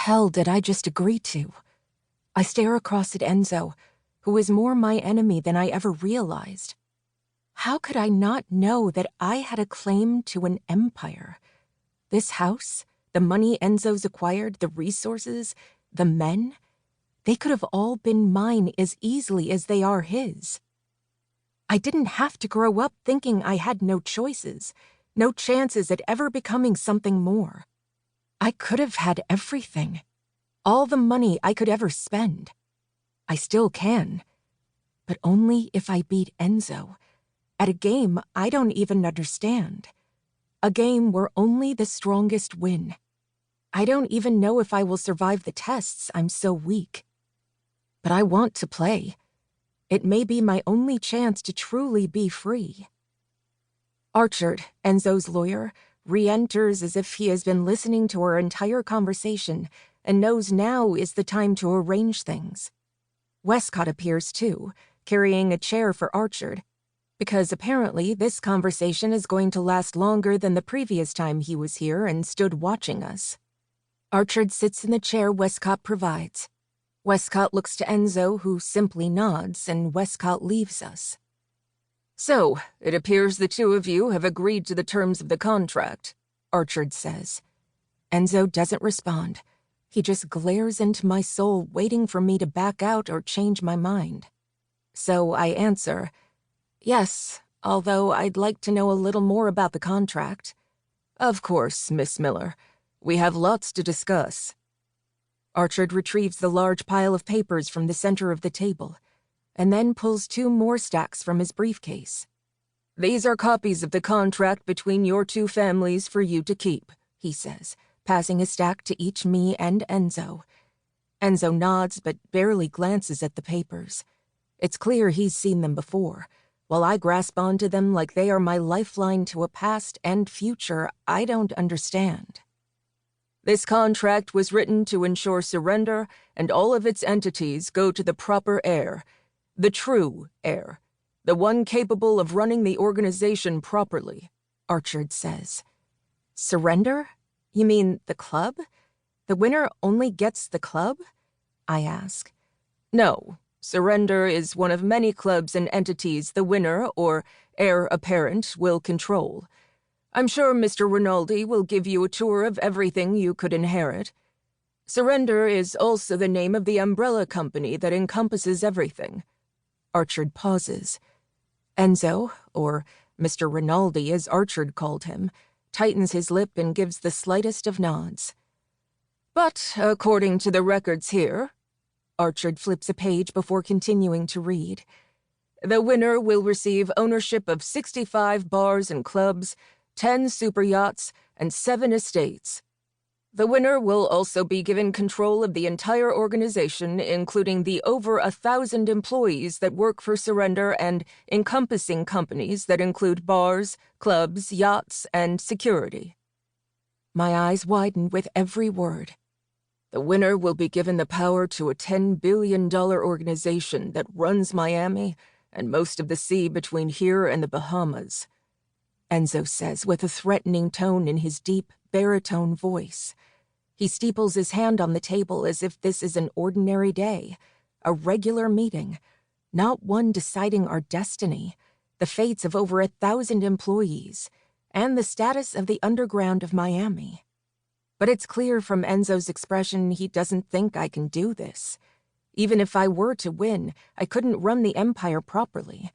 hell did I just agree to? I stare across at Enzo, who is more my enemy than I ever realized. How could I not know that I had a claim to an empire? This house, the money Enzo's acquired, the resources, the men, they could have all been mine as easily as they are his. I didn't have to grow up thinking I had no choices, no chances at ever becoming something more. I could have had everything, all the money I could ever spend. I still can, but only if I beat Enzo at a game I don't even understand. A game where only the strongest win. I don't even know if I will survive the tests, I'm so weak. But I want to play. It may be my only chance to truly be free. Archard, Enzo's lawyer, re-enters as if he has been listening to our entire conversation and knows now is the time to arrange things. Westcott appears too, carrying a chair for Archard, because apparently this conversation is going to last longer than the previous time he was here and stood watching us. Archard sits in the chair Westcott provides. Westcott looks to Enzo, who simply nods, and Westcott leaves us. "So, it appears the two of you have agreed to the terms of the contract," Archard says. Enzo doesn't respond. He just glares into my soul, waiting for me to back out or change my mind. So I answer, "Yes, although I'd like to know a little more about the contract." "Of course, Miss Miller. We have lots to discuss." Archard retrieves the large pile of papers from the center of the table, and then pulls 2 more stacks from his briefcase. "These are copies of the contract between your 2 families for you to keep," he says, passing a stack to each me and Enzo. Enzo nods but barely glances at the papers. It's clear he's seen them before, while I grasp onto them like they are my lifeline to a past and future I don't understand. "This contract was written to ensure surrender and all of its entities go to the proper heir, the true heir, the one capable of running the organization properly," Archard says. "Surrender? You mean the club? The winner only gets the club?" I ask. "No. Surrender is one of many clubs and entities the winner, or heir apparent, will control. I'm sure Mr. Rinaldi will give you a tour of everything you could inherit. Surrender is also the name of the umbrella company that encompasses everything." Archard pauses. Enzo, or Mr. Rinaldi as Archard called him, tightens his lip and gives the slightest of nods. "But according to the records here," Archard flips a page before continuing to read, "the winner will receive ownership of 65 bars and clubs, 10 super yachts, and 7 estates. The winner will also be given control of the entire organization, including the over 1,000 employees that work for Surrender and encompassing companies that include bars, clubs, yachts, and security." My eyes widen with every word. "The winner will be given the power to a $10 billion organization that runs Miami and most of the sea between here and the Bahamas," Enzo says with a threatening tone in his deep, baritone voice. He steeples his hand on the table as if this is an ordinary day, a regular meeting, not one deciding our destiny, the fates of over 1,000 employees, and the status of the underground of Miami. But it's clear from Enzo's expression he doesn't think I can do this. Even if I were to win, I couldn't run the empire properly.